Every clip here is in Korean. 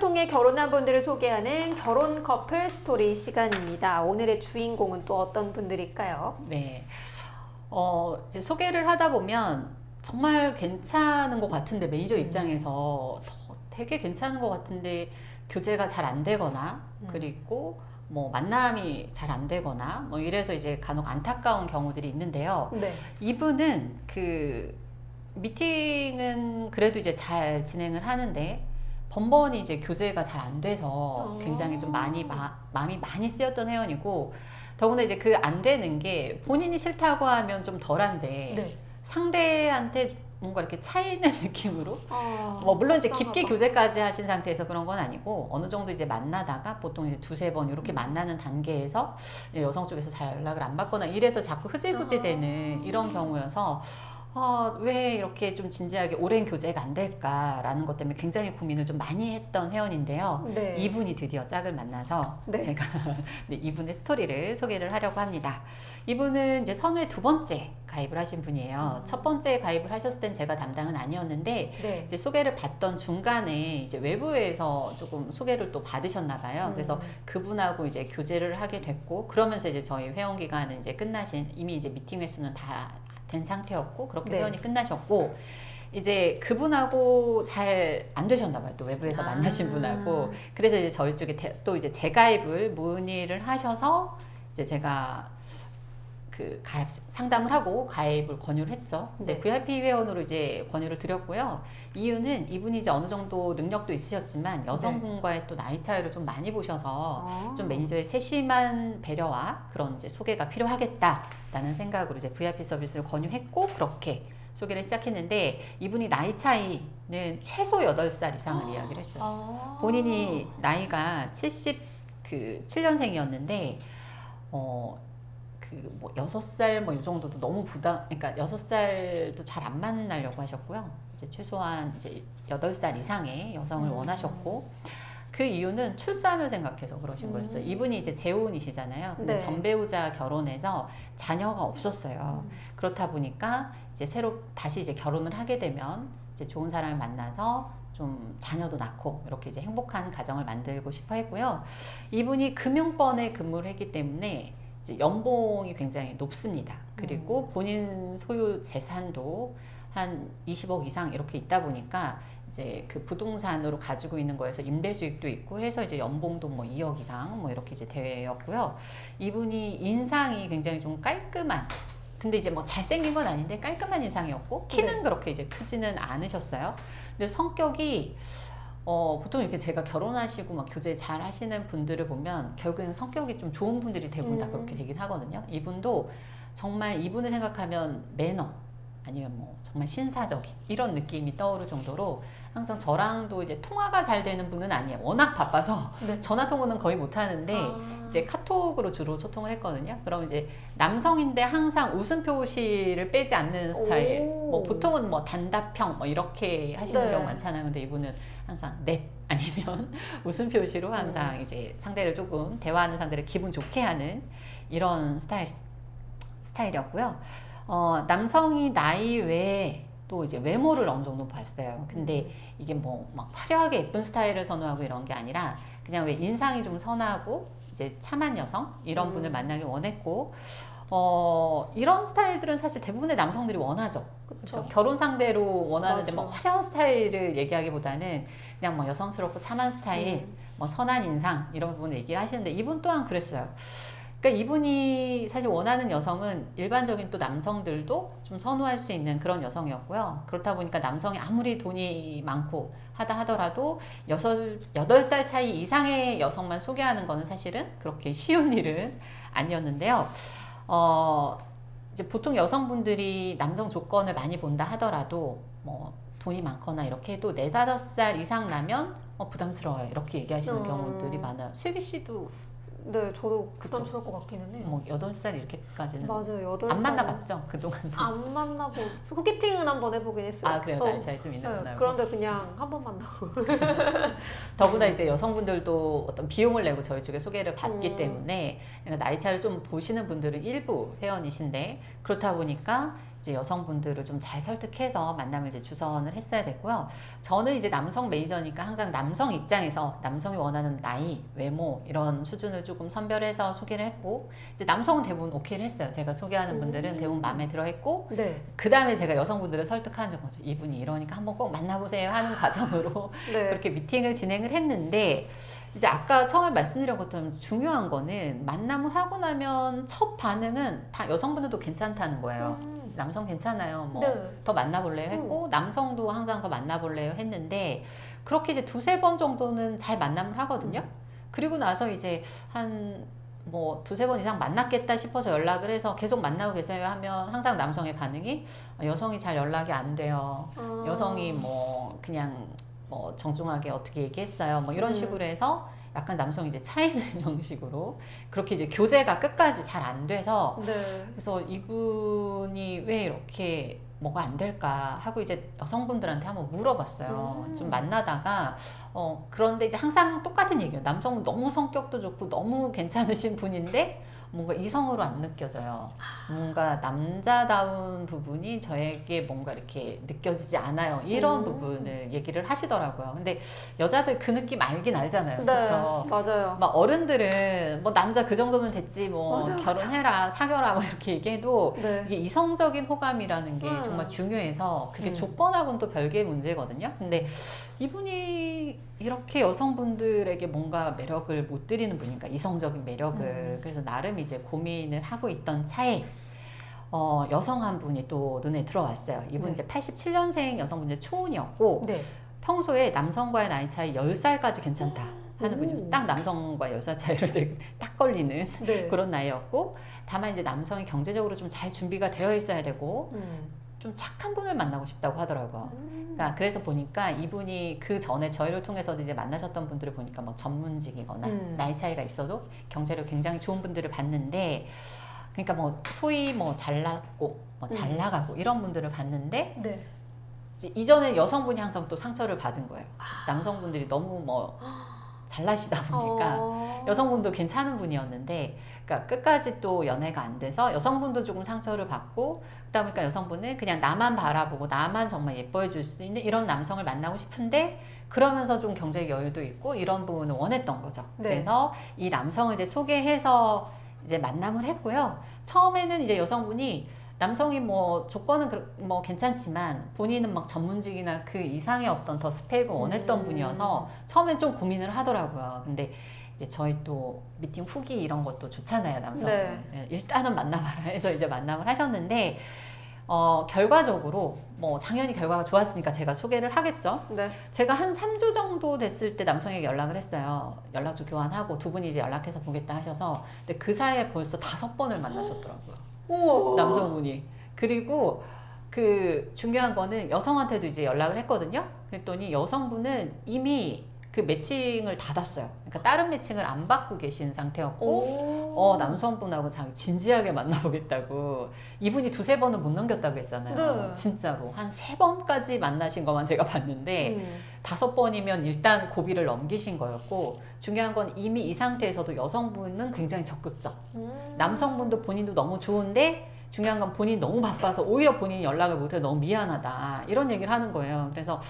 통해 결혼한 분들을 소개하는 결혼 커플 스토리 시간입니다. 오늘의 주인공은 또 어떤 분들일까요? 네. 이제 소개를 하다 보면 정말 괜찮은 것 같은데, 매니저 입장에서 되게 괜찮은 것 같은데, 교제가 잘 안 되거나, 그리고 뭐 만남이 잘 안 되거나, 뭐 이래서 이제 간혹 안타까운 경우들이 있는데요. 네. 이분은 그 미팅은 그래도 이제 잘 진행을 하는데, 번번이 이제 교제가 잘 안 돼서 굉장히 좀 마음이 많이 쓰였던 회원이고, 더구나 이제 그 안 되는 게 본인이 싫다고 하면 좀 덜한데, 네. 상대한테 뭔가 이렇게 차이는 느낌으로, 뭐 물론 이제 깊게 속상하다. 교제까지 하신 상태에서 그런 건 아니고, 어느 정도 이제 만나다가 보통 이제 두세 번 이렇게 만나는 단계에서 여성 쪽에서 잘 연락을 안 받거나 이래서 자꾸 흐지부지 되는 이런 경우여서, 왜 이렇게 좀 진지하게 오랜 교제가 안 될까라는 것 때문에 굉장히 고민을 좀 많이 했던 회원인데요. 네. 이분이 드디어 짝을 만나서 네. 제가 네, 이분의 스토리를 소개를 하려고 합니다. 이분은 이제 선후에 두 번째 가입을 하신 분이에요. 첫 번째 가입을 하셨을 땐 제가 담당은 아니었는데, 네. 이제 소개를 받던 중간에 이제 외부에서 조금 소개를 또 받으셨나 봐요. 그래서 그분하고 이제 교제를 하게 됐고, 그러면서 이제 저희 회원 기간은 이제 끝나신, 이미 이제 미팅 횟수는 다 된 상태였고, 그렇게 네. 회원이 끝나셨고, 이제 그분하고 잘 안 되셨나 봐요. 또 외부에서 만나신 분하고. 그래서 이제 저희 쪽에 또 이제 재가입을 문의를 하셔서, 이제 제가 그 가입 상담을 하고 가입을 권유를 했죠. 이제 네. VIP 회원으로 이제 권유를 드렸고요. 이유는 이분이 이제 어느 정도 능력도 있으셨지만 여성분과의 또 나이 차이를 좀 많이 보셔서 좀 매니저의 세심한 배려와 그런 이제 소개가 필요하겠다라는 생각으로 이제 VIP 서비스를 권유했고, 그렇게 소개를 시작했는데, 이분이 나이 차이는 최소 8살 이상을 이야기를 했어요. 본인이 나이가 77년생이었는데, 뭐 6살 뭐 이 정도도 너무 그러니까 6살도 잘 안 만나려고 하셨고요. 이제 최소한 이제 8살 이상의 여성을 원하셨고, 그 이유는 출산을 생각해서 그러신 거였어요. 이분이 이제 재혼이시잖아요. 근데 네. 전 배우자 결혼해서 자녀가 없었어요. 그렇다 보니까 이제 새로 다시 이제 결혼을 하게 되면 이제 좋은 사람을 만나서 좀 자녀도 낳고 이렇게 이제 행복한 가정을 만들고 싶어 했고요. 이분이 금융권에 근무를 했기 때문에 이제 연봉이 굉장히 높습니다. 그리고 본인 소유 재산도 한 20억 이상 이렇게 있다 보니까 이제 그 부동산으로 가지고 있는 거에서 임대 수익도 있고 해서 이제 연봉도 뭐 2억 이상 뭐 이렇게 이제 되었고요. 이분이 인상이 굉장히 좀 깔끔한, 근데 이제 뭐 잘생긴 건 아닌데 깔끔한 인상이었고, 키는 그렇게 이제 크지는 않으셨어요. 근데 성격이 보통 이렇게 제가 결혼하시고 막 교제 잘 하시는 분들을 보면 결국에는 성격이 좀 좋은 분들이 대부분 다 그렇게 되긴 하거든요. 이분도 정말 이분을 생각하면 매너, 아니면 뭐 정말 신사적인 이런 느낌이 떠오를 정도로 항상 저랑도 이제 통화가 잘 되는 분은 아니에요. 워낙 바빠서 전화 통화는 거의 못 하는데 이제 카톡으로 주로 소통을 했거든요. 그럼 이제 남성인데 항상 웃음표시를 빼지 않는 스타일. 뭐 보통은 뭐 단답형 뭐 이렇게 하시는 경우 많잖아요. 근데 이분은 항상 넵 아니면 웃음표시로 항상 이제 상대를 조금 대화하는 상대를 기분 좋게 하는 이런 스타일이었고요. 남성이 나이 외에 또 이제 외모를 어느 정도 봤어요. 근데 이게 뭐 막 화려하게 예쁜 스타일을 선호하고 이런 게 아니라 그냥 왜 인상이 좀 선하고 이제 참한 여성 이런 분을 만나기 원했고, 이런 스타일들은 사실 대부분의 남성들이 원하죠. 그렇죠. 결혼 상대로 원하는데 뭐 화려한 스타일을 얘기하기보다는 그냥 뭐 여성스럽고 참한 스타일, 뭐 선한 인상 이런 부분을 얘기를 하시는데, 이분 또한 그랬어요. 그러니까 이분이 사실 원하는 여성은 일반적인 또 남성들도 좀 선호할 수 있는 그런 여성이었고요. 그렇다 보니까 남성이 아무리 돈이 많고 하더라도 8살 차이 이상의 여성만 소개하는 거는 사실은 그렇게 쉬운 일은 아니었는데요. 이제 보통 여성분들이 남성 조건을 많이 본다 하더라도 뭐 돈이 많거나 이렇게 해도 4, 5살 이상 나면 부담스러워요. 이렇게 얘기하시는 경우들이 많아요. 슬기 씨도 네, 저도 부담스러울 것 같기는 해요. 뭐 8살 이렇게까지는 맞아요. 8살 안 만나봤죠? 그동안 안 만나고 소개팅은 한번 해보긴 했어요. 아 그래요? 나이 차이 좀 있는구나. 네, 그런데 그냥 한 번 만나고 더구나 이제 여성분들도 어떤 비용을 내고 저희 쪽에 소개를 받기 때문에 그러니까 나이 차이를 좀 보시는 분들은 일부 회원이신데, 그렇다 보니까 이제 여성분들을 좀 잘 설득해서 만남을 이제 주선을 했어야 됐고요. 저는 이제 남성 매니저니까 항상 남성 입장에서 남성이 원하는 나이, 외모 이런 수준을 조금 선별해서 소개를 했고, 이제 남성은 대부분 오케이를 했어요. 제가 소개하는 분들은 대부분 마음에 들어 했고, 네. 그 다음에 제가 여성분들을 설득하는 거죠. 이분이 이러니까 한번 꼭 만나보세요 하는 과정으로 네. 그렇게 미팅을 진행을 했는데, 이제 아까 처음에 말씀드린 것처럼 중요한 거는 만남을 하고 나면 첫 반응은 다 여성분들도 괜찮다는 거예요. 남성 괜찮아요. 뭐 더 네. 만나볼래요 했고, 남성도 항상 더 만나볼래요 했는데, 그렇게 이제 두세 번 정도는 잘 만남을 하거든요. 그리고 나서 이제 한 뭐 두세 번 이상 만났겠다 싶어서 연락을 해서 계속 만나고 계세요 하면 항상 남성의 반응이 여성이 잘 연락이 안 돼요. 여성이 뭐 그냥 뭐 정중하게 어떻게 얘기했어요. 뭐 이런 식으로 해서 약간 남성이 이제 차이는 형식으로 그렇게 이제 교제가 끝까지 잘 안 돼서, 네. 그래서 이분이 왜 이렇게 뭐가 안 될까 하고 이제 여성분들한테 한번 물어봤어요. 좀 만나다가 그런데 이제 항상 똑같은 얘기예요. 남성은 너무 성격도 좋고 너무 괜찮으신 분인데 뭔가 이성으로 안 느껴져요. 뭔가 남자다운 부분이 저에게 뭔가 이렇게 느껴지지 않아요. 이런 부분을 얘기를 하시더라고요. 근데 여자들 그 느낌 알긴 알잖아요. 네. 그렇죠? 맞아요. 막 어른들은 뭐 남자 그 정도면 됐지 뭐 맞아, 결혼해라 사겨라 뭐 이렇게 얘기해도 네. 이게 이성적인 호감이라는 게 정말 중요해서 그게 조건하고는 또 별개의 문제거든요. 근데 이분이 이렇게 여성분들에게 뭔가 매력을 못 드리는 분이니까 이성적인 매력을 그래서 나름 이제 고민을 하고 있던 차에 여성 한 분이 또 눈에 들어왔어요. 이분 이제 87년생 여성분의 초혼이었고 네. 평소에 남성과의 나이 차이 10살까지 괜찮다 하는 분이 딱 남성과 10살 차이로 이제 딱 걸리는 네. 그런 나이였고, 다만 이제 남성이 경제적으로 좀 잘 준비가 되어 있어야 되고 좀 착한 분을 만나고 싶다고 하더라고요. 그러니까 그래서 보니까 이분이 그 전에 저희를 통해서도 이제 만나셨던 분들을 보니까 뭐 전문직이거나 나이 차이가 있어도 경제력 굉장히 좋은 분들을 봤는데, 그러니까 뭐 소위 뭐 잘났고 뭐 잘 나가고 이런 분들을 봤는데, 네. 이제 이전에 여성분이 항상 또 상처를 받은 거예요. 남성분들이 너무 뭐 잘나시다 보니까 여성분도 괜찮은 분이었는데, 그러니까 끝까지 또 연애가 안 돼서 여성분도 조금 상처를 받고, 그러다 보니까 여성분은 그냥 나만 바라보고 나만 정말 예뻐해 줄 수 있는 이런 남성을 만나고 싶은데, 그러면서 좀 경제적 여유도 있고 이런 부분을 원했던 거죠. 네. 그래서 이 남성을 이제 소개해서 이제 만남을 했고요. 처음에는 이제 여성분이 남성이 뭐 조건은 뭐 괜찮지만 본인은 막 전문직이나 그 이상의 어떤 더 스펙을 원했던 분이어서 처음엔 좀 고민을 하더라고요. 근데 이제 저희 또 미팅 후기 이런 것도 좋잖아요, 남성은. 네. 일단은 만나봐라 해서 이제 만남을 하셨는데, 결과적으로 뭐 당연히 결과가 좋았으니까 제가 소개를 하겠죠. 네. 제가 한 3주 정도 됐을 때 남성에게 연락을 했어요. 연락처 교환하고 두 분이 이제 연락해서 보겠다 하셔서, 근데 그 사이에 벌써 5번을 만나셨더라고요. 우와. 남성분이. 그리고 그 중요한 거는 여성한테도 이제 연락을 했거든요. 그랬더니 여성분은 이미 그 매칭을 닫았어요. 그러니까 다른 매칭을 안 받고 계신 상태였고, 남성분하고 자기 진지하게 만나보겠다고. 이분이 두세 번을 못 넘겼다고 했잖아요. 네. 진짜로 한 3번까지 만나신 것만 제가 봤는데 5번이면 일단 고비를 넘기신 거였고, 중요한 건 이미 이 상태에서도 여성분은 굉장히 적극적, 남성분도 본인도 너무 좋은데 중요한 건 본인이 너무 바빠서 오히려 본인이 연락을 못해 너무 미안하다 이런 얘기를 하는 거예요. 그래서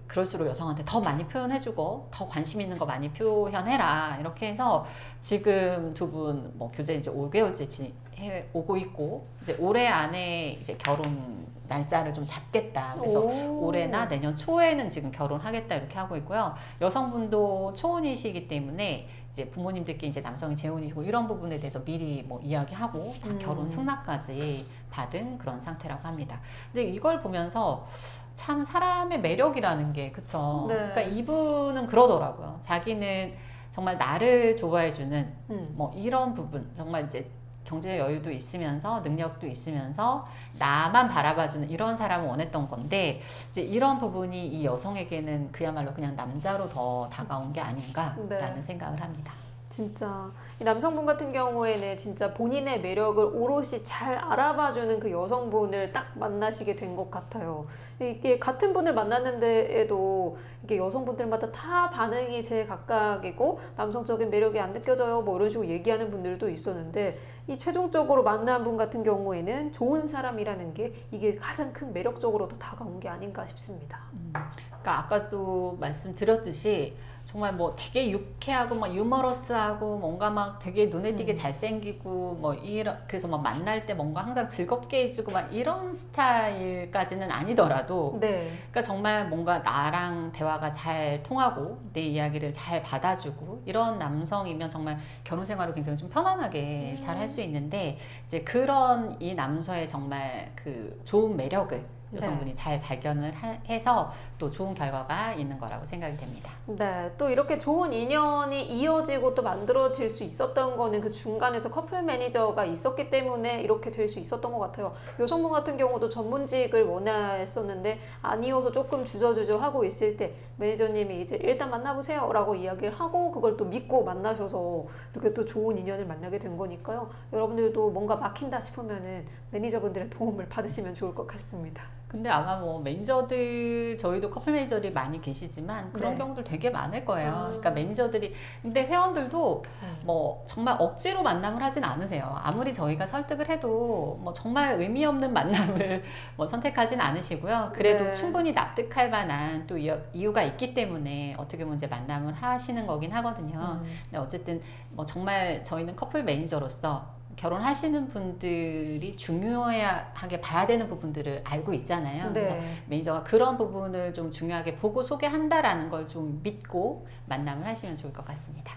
그럴수록 여성한테 더 많이 표현해주고 더 관심 있는 거 많이 표현해라 이렇게 해서 지금 두 분 뭐 교제 이제 5개월째 오고 있고, 이제 올해 안에 이제 결혼 날짜를 좀 잡겠다. 그래서 올해나 내년 초에는 지금 결혼하겠다 이렇게 하고 있고요. 여성분도 초혼이시기 때문에 이제 부모님들께 이제 남성이 재혼이시고 이런 부분에 대해서 미리 뭐 이야기하고 다 결혼 승낙까지 받은 그런 상태라고 합니다. 근데 이걸 보면서 참 사람의 매력이라는 게, 그쵸? 네. 그러니까 이분은 그러더라고요. 자기는 정말 나를 좋아해주는 뭐 이런 부분, 정말 이제 경제 여유도 있으면서 능력도 있으면서 나만 바라봐주는 이런 사람을 원했던 건데, 이제 이런 부분이 이 여성에게는 그야말로 그냥 남자로 더 다가온 게 아닌가라는 생각을 합니다. 진짜 이 남성분 같은 경우에는 진짜 본인의 매력을 오롯이 잘 알아봐주는 그 여성분을 딱 만나시게 된 것 같아요. 이게 같은 분을 만났는데에도 이게 여성분들마다 다 반응이 제각각이고 남성적인 매력이 안 느껴져요 뭐 이런 식으로 얘기하는 분들도 있었는데, 이 최종적으로 만난 분 같은 경우에는 좋은 사람이라는 게 이게 가장 큰 매력적으로도 다가온 게 아닌가 싶습니다. 그러니까 아까도 말씀드렸듯이 정말 뭐 되게 유쾌하고 막 유머러스하고 뭔가 막 되게 눈에 띄게 잘생기고 뭐 이런 그래서 막 만날 때 뭔가 항상 즐겁게 해주고 막 이런 스타일까지는 아니더라도 네. 그러니까 정말 뭔가 나랑 대화가 잘 통하고 내 이야기를 잘 받아주고 이런 남성이면 정말 결혼 생활을 굉장히 좀 편안하게 잘 할 수 있는데 이제 그런 이 남서의 정말 그 좋은 매력을 여성분이 잘 발견을 해서 또 좋은 결과가 있는 거라고 생각이 됩니다. 네, 또 이렇게 좋은 인연이 이어지고 또 만들어질 수 있었던 거는 그 중간에서 커플 매니저가 있었기 때문에 이렇게 될 수 있었던 것 같아요. 여성분 같은 경우도 전문직을 원했었는데 아니어서 조금 주저주저 하고 있을 때 매니저님이 이제 일단 만나보세요 라고 이야기를 하고 그걸 또 믿고 만나셔서 이렇게 또 좋은 인연을 만나게 된 거니까요. 여러분들도 뭔가 막힌다 싶으면은 매니저분들의 도움을 받으시면 좋을 것 같습니다. 근데 아마 뭐 매니저들 저희도 커플 매니저들이 많이 계시지만 그런 네. 경우들 되게 많을 거예요. 그러니까 매니저들이 근데 회원들도 뭐 정말 억지로 만남을 하진 않으세요. 아무리 저희가 설득을 해도 뭐 정말 의미 없는 만남을 뭐 선택하진 않으시고요. 그래도 네. 충분히 납득할 만한 또 이유가 있기 때문에 어떻게 보면 이제 만남을 하시는 거긴 하거든요. 근데 어쨌든 뭐 정말 저희는 커플 매니저로서 결혼하시는 분들이 중요하게 봐야 되는 부분들을 알고 있잖아요. 그래서 네. 매니저가 그런 부분을 좀 중요하게 보고 소개한다라는 걸 좀 믿고 만남을 하시면 좋을 것 같습니다.